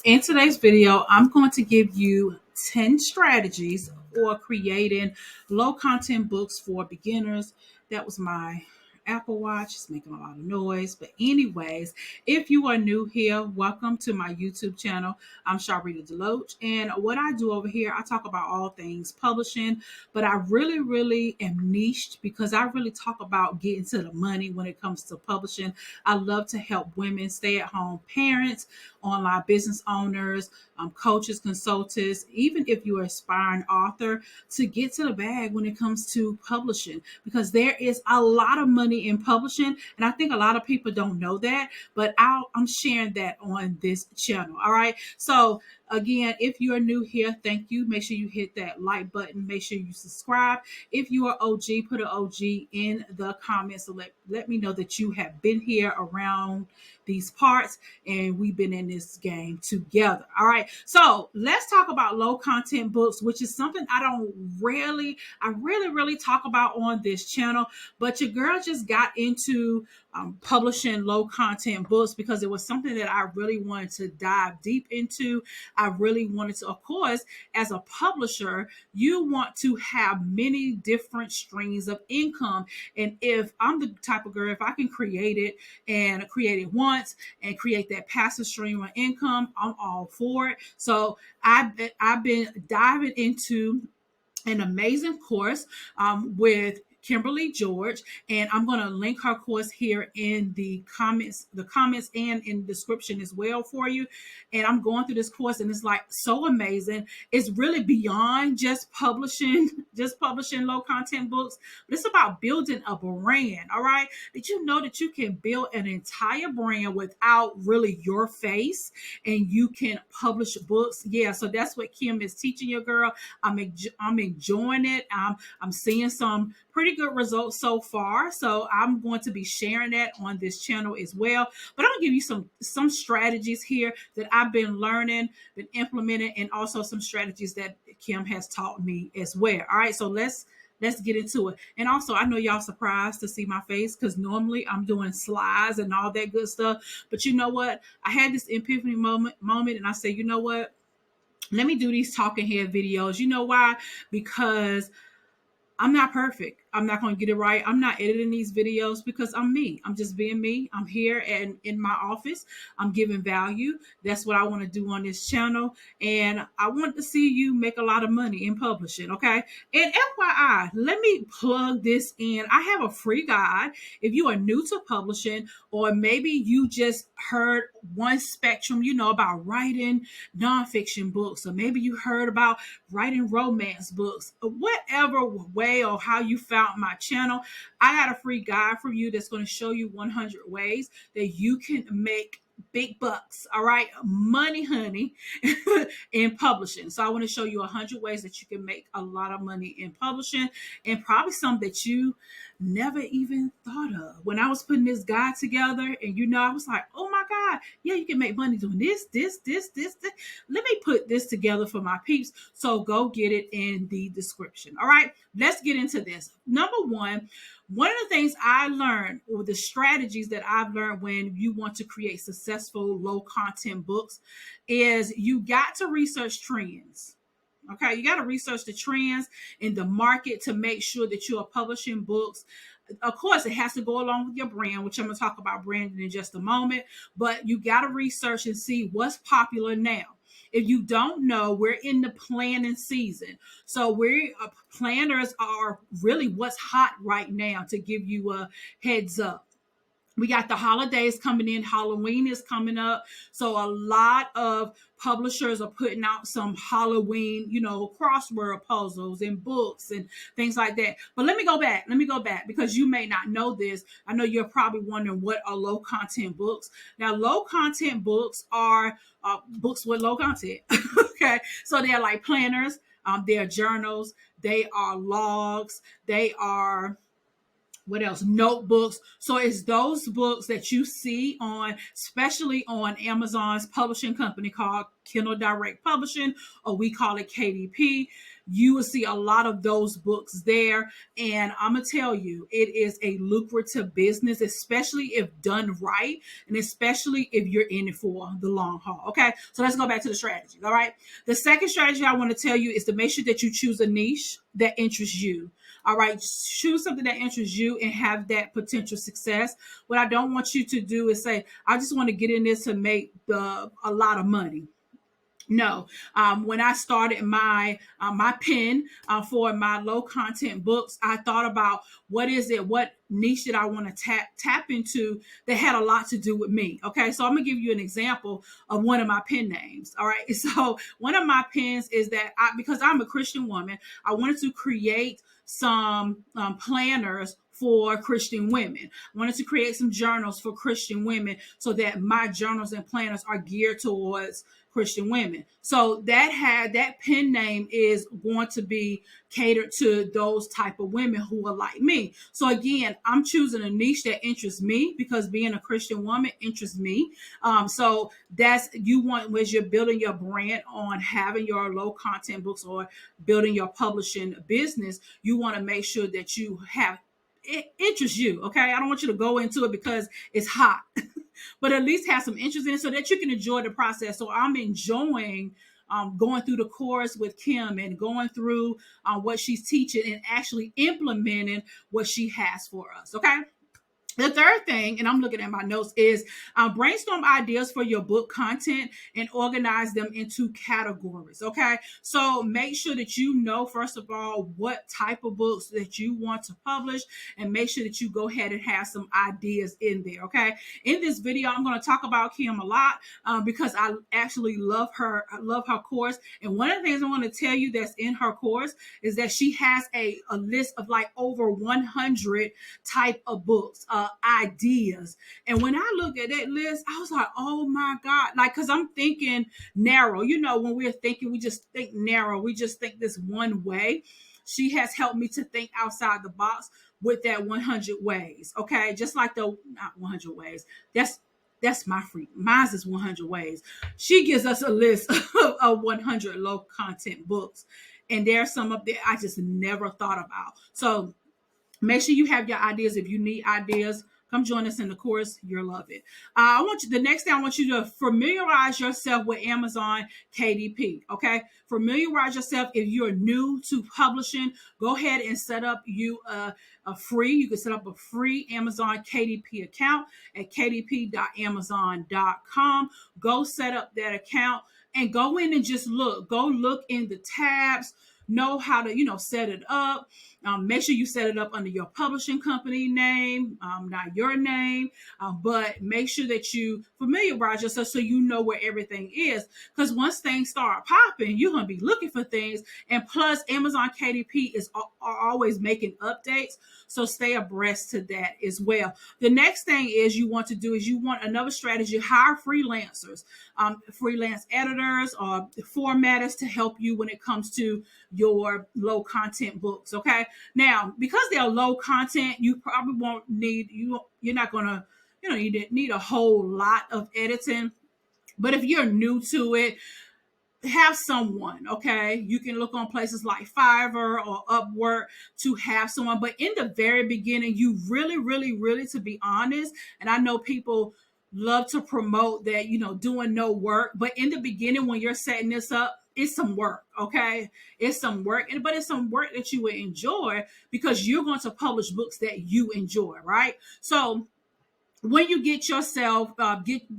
In today's video, I'm going to give you 10 strategies for creating low content books for beginners. That was my Apple Watch. It's making a lot of noise. But anyways, if you are new here, welcome to my YouTube channel. I'm Sharlrita Deloatch. And what I do over here, I talk about all things publishing, but I really am niched because I really talk about getting to the money when it comes to publishing. I love to help women, stay-at-home parents, online business owners, coaches, consultants, even if you're an aspiring author, to get to the bag when it comes to publishing, because there is a lot of money in publishing. And I think a lot of people don't know that, but I'm sharing that on this channel. All right. So again, if you are new here, thank you. Make sure you hit that like button. Make sure you subscribe. If you are OG, put an OG in the comments to let me know that you have been here around these parts and we've been in this game together. All right. So let's talk about low content books, which is something I really talk about on this channel. But your girl just got into publishing low content books because it was something that I really wanted to dive deep into. I really wanted to, of course, as a publisher, you want to have many different streams of income. And if I'm the type of girl, if I can create it and create it once and create that passive stream of income, I'm all for it. So I've been diving into an amazing course with Kimberly George, and I'm going to link her course here in the comments and in the description as well for you. And I'm going through this course and it's like so amazing. It's really beyond just publishing, just publishing low content books, but it's about building a brand. All right. Did you know that you can build an entire brand without really your face and you can publish books? Yeah. So that's what Kim is teaching your girl. I'm enjoying it. I'm seeing some pretty good results so far. So I'm going to be sharing that on this channel as well. But I'm gonna give you some strategies here that I've been learning, been implementing, and also some strategies that Kim has taught me as well. All right, so let's get into it. And also, I know y'all surprised to see my face because normally I'm doing slides and all that good stuff. But you know what? I had this epiphany moment, and I said, you know what? Let me do these talking head videos. You know why? Because I'm not perfect. I'm not going to get it right. I'm not editing these videos because I'm me. I'm just being me. I'm here and in my office. I'm giving value. That's what I want to do on this channel. And I want to see you make a lot of money in publishing. Okay. And FYI, let me plug this in. I have a free guide. If you are new to publishing, or maybe you just heard one spectrum, about writing nonfiction books, or maybe you heard about writing romance books, whatever way or how you found my channel, I got a free guide for you that's going to show you 100 ways that you can make big bucks. All right. Money, honey, in publishing. So I want to show you 100 ways that you can make a lot of money in publishing, and probably some that you never even thought of. When I was putting this guide together, and I was like, oh my God, yeah, you can make money doing this. Let me put this together for my peeps. So go get it in the description. All right, let's get into this. Number one of the things I learned, or the strategies that I've learned when you want to create successful low content books, is you got to research trends. Okay, you got to research the trends in the market to make sure that you are publishing books. Of course, it has to go along with your brand, which I'm going to talk about branding in just a moment. But you got to research and see what's popular now. If you don't know, we're in the planning season. So planners are really what's hot right now, to give you a heads up. We got the holidays coming in. Halloween is coming up. So a lot of publishers are putting out some Halloween, crossword puzzles and books and things like that. But let me go back. Because you may not know this. I know you're probably wondering, what are low content books? Now, low content books are books with low content. Okay. So they're like planners. They're journals. They are logs. They are What else? Notebooks. So it's those books that you see on, especially on Amazon's publishing company called Kindle Direct Publishing, or we call it KDP. You will see a lot of those books there. And I'm going to tell you, it is a lucrative business, especially if done right, and especially if you're in it for the long haul. Okay. So let's go back to the strategy. All right. The second strategy I want to tell you is to make sure that you choose a niche that interests you. All right, choose something that interests you and have that potential success. What I don't want you to do is say, I just want to get in this to make a lot of money. No, when I started my pen for my low content books, I thought about what niche did I want to tap into that had a lot to do with me. Okay, so I'm gonna give you an example of one of my pen names. All right, so one of my pens is that because I'm a Christian woman, I wanted to create some planners for Christian women. I wanted to create some journals for Christian women so that my journals and planners are geared towards Christian women. So that pen name is going to be catered to those type of women who are like me. So again, I'm choosing a niche that interests me because being a Christian woman interests me. So that's you want as you're building your brand on having your low content books or building your publishing business, you want to make sure that you have it interests you. Okay. I don't want you to go into it because it's hot, but at least have some interest in it so that you can enjoy the process. So I'm enjoying going through the course with Kim and going through what she's teaching and actually implementing what she has for us. Okay. The third thing, and I'm looking at my notes, is brainstorm ideas for your book content and organize them into categories. Okay. So make sure that you know, first of all, what type of books that you want to publish and make sure that you go ahead and have some ideas in there. Okay. In this video, I'm going to talk about Kim a lot because I actually love her. I love her course. And one of the things I want to tell you that's in her course is that she has a list of like over 100 type of books. Ideas. And when I looked at that list, I was like, oh my God. Like, because I'm thinking narrow. You know, when we're thinking, we just think narrow. We just think this one way. She has helped me to think outside the box with that 100 ways. Okay. Just like not 100 ways. That's my free. Mine's is 100 ways. She gives us a list of 100 low content books. And there's some up there I just never thought about. So make sure you have your ideas. If you need ideas, come join us in the course. You'll love it. The next thing I want you to familiarize yourself with Amazon KDP. Okay. Familiarize yourself. If you're new to publishing, go ahead and set up you you can set up a free Amazon KDP account at kdp.amazon.com. Go set up that account and go in and just go look in the tabs, know how to, set it up. Make sure you set it up under your publishing company name, not your name, but make sure that you familiarize yourself so you know where everything is. Because once things start popping, you're going to be looking for things. And plus, Amazon KDP are always making updates. So stay abreast to that as well. The next thing you want another strategy, hire freelancers, freelance editors or formatters to help you when it comes to your low content books. Okay. Now, because they're low content, you probably won't need, you're not going to, you didn't need a whole lot of editing. But if you're new to it, have someone, okay? You can look on places like Fiverr or Upwork to have someone. But in the very beginning, you really, really, really, to be honest, and I know people love to promote that, doing no work. But in the beginning, when you're setting this up, it's some work, okay? It's some work, but it's some work that you will enjoy because you're going to publish books that you enjoy, right? So when you get yourself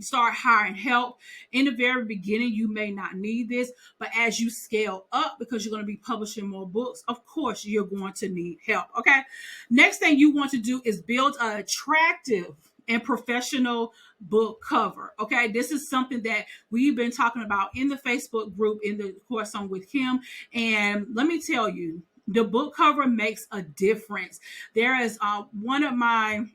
start hiring help in the very beginning, you may not need this, but as you scale up, because you're going to be publishing more books, of course you're going to need help. Okay. Next thing you want to do is build an attractive and professional book cover. Okay. This is something that we've been talking about in the Facebook group in the course on with Kim. And let me tell you, the book cover makes a difference. There is one of my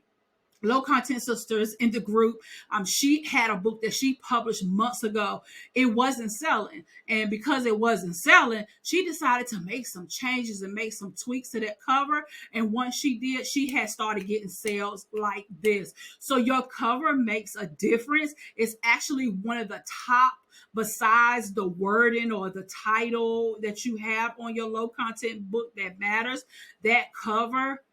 Low Content Sisters in the group. She had a book that she published months ago. It wasn't selling. And because it wasn't selling, she decided to make some changes and make some tweaks to that cover. And once she did, she had started getting sales like this. So your cover makes a difference. It's actually one of the top, besides the wording or the title that you have on your low content book that matters, that cover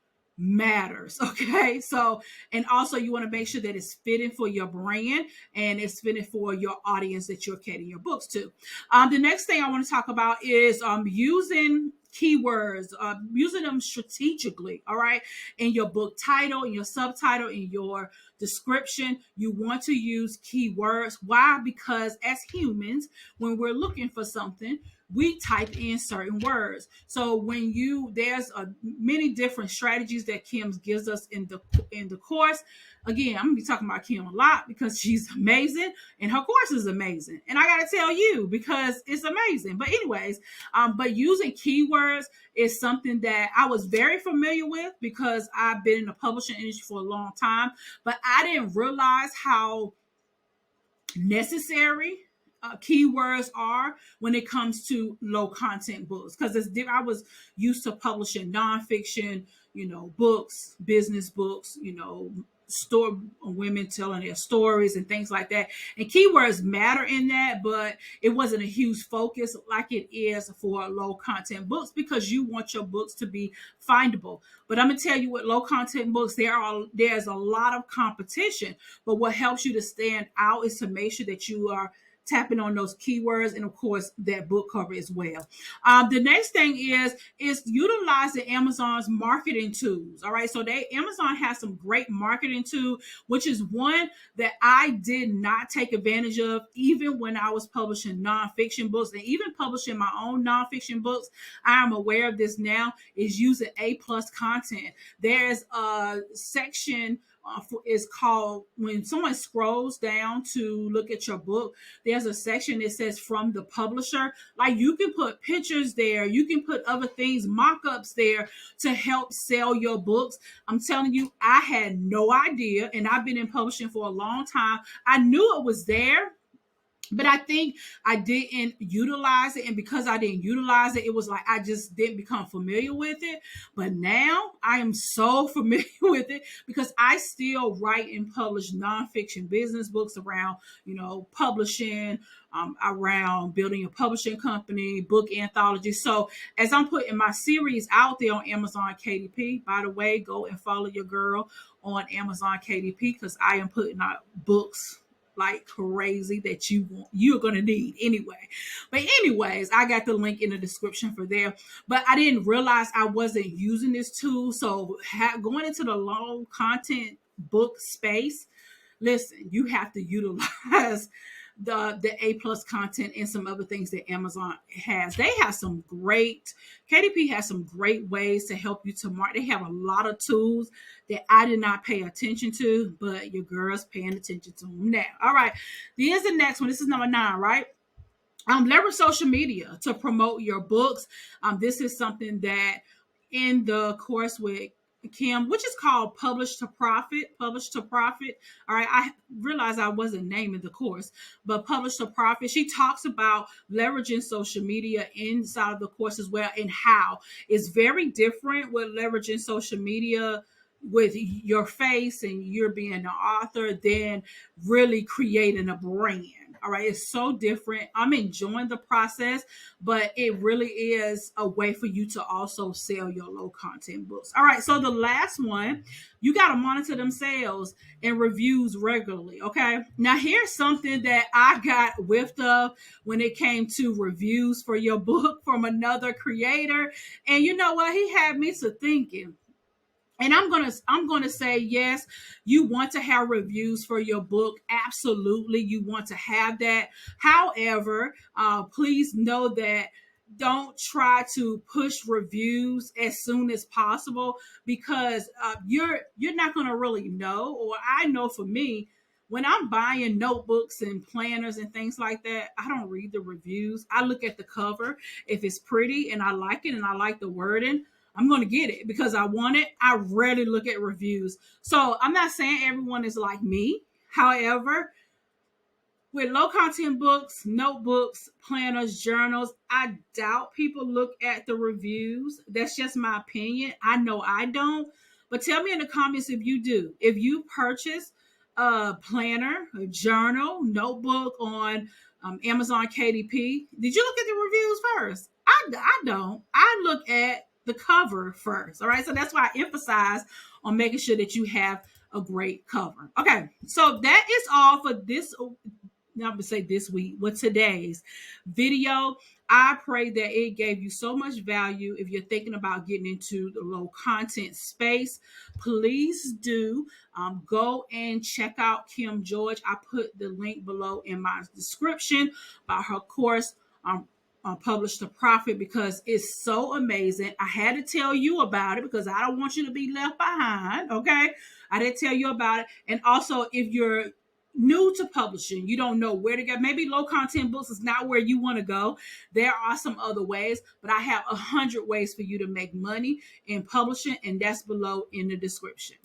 matters. Okay. So, and also you want to make sure that it's fitting for your brand and it's fitting for your audience that you're catering your books to. The next thing I want to talk about is using keywords, using them strategically. All right. In your book title, in your subtitle, in your description, you want to use keywords. Why? Because as humans, when we're looking for something, we type in certain words. So when there's many different strategies that Kim gives us in the course. Again, I'm gonna be talking about Kim a lot because she's amazing and her course is amazing. And I gotta tell you because it's amazing. But anyways, but using keywords is something that I was very familiar with because I've been in the publishing industry for a long time. But I didn't realize how necessary keywords are when it comes to low content books, because I was used to publishing nonfiction, books, business books, store women telling their stories and things like that, and keywords matter in that, but it wasn't a huge focus like it is for low content books because you want your books to be findable. But I'm gonna tell you, with low content books, there's a lot of competition, but what helps you to stand out is to make sure that you are tapping on those keywords, and of course that book cover as well. The next thing is utilizing Amazon's marketing tools. All right, so Amazon has some great marketing tools, which is one that I did not take advantage of even when I was publishing nonfiction books and even publishing my own nonfiction books. I am aware of this now, is using A+ content. There's a section is called, when someone scrolls down to look at your book, there's a section that says from the publisher. Like, you can put pictures there, you can put other things, mock-ups there to help sell your books. I'm telling you, I had no idea, and I've been in publishing for a long time. I knew it was there, but I think I didn't utilize it. And because I didn't utilize it, it was like I just didn't become familiar with it. But now I am so familiar with it because I still write and publish nonfiction business books around, publishing, around building a publishing company, book anthology. So as I'm putting my series out there on Amazon KDP, by the way, go and follow your girl on Amazon KDP because I am putting out books like crazy that you're gonna need anyway. But anyways, I got the link in the description for there. But I didn't realize I wasn't using this tool. So going into the low content book space, listen, you have to utilize the A+ content and some other things that Amazon has. They have some great, KDP has some great ways to help you to market. They have a lot of tools that I did not pay attention to, but your girl's paying attention to them now. All right, here's the next one. This is number 9, right? Leverage social media to promote your books. This is something that in the course with Kim, which is called Publish to Profit. Publish to Profit. All right, I realized I wasn't naming the course, but Publish to Profit. She talks about leveraging social media inside of the course as well, and how it's very different with leveraging social media with your face and you're being an author than really creating a brand. All right, it's so different. I'm enjoying the process, but it really is a way for you to also sell your low content books. All right, so the last one, you got to monitor them sales and reviews regularly. Okay, now here's something that I got whiffed of when it came to reviews for your book from another creator. And you know what? He had me to thinking. And I'm gonna say, yes, you want to have reviews for your book. Absolutely, you want to have that. However, please know that don't try to push reviews as soon as possible, because you're not gonna really know. Or I know for me, when I'm buying notebooks and planners and things like that, I don't read the reviews. I look at the cover. If it's pretty and I like it and I like the wording, I'm going to get it because I want it. I rarely look at reviews. So I'm not saying everyone is like me. However, with low content books, notebooks, planners, journals, I doubt people look at the reviews. That's just my opinion. I know I don't. But tell me in the comments if you do. If you purchase a planner, a journal, notebook on Amazon KDP, did you look at the reviews first? I don't. I look at the cover first. All right. So that's why I emphasize on making sure that you have a great cover. Okay. So that is all for this, not to say this week, but today's video. I pray that it gave you so much value. If you're thinking about getting into the low content space, please do go and check out Kim George. I put the link below in my description about her course. Publish to Profit, because it's so amazing. I had to tell you about it because I don't want you to be left behind. Okay, I did tell you about it. And also, if you're new to publishing, you don't know where to go, maybe low content books is not where you want to go, there are some other ways, but I have 100 ways for you to make money in publishing, and that's below in the description.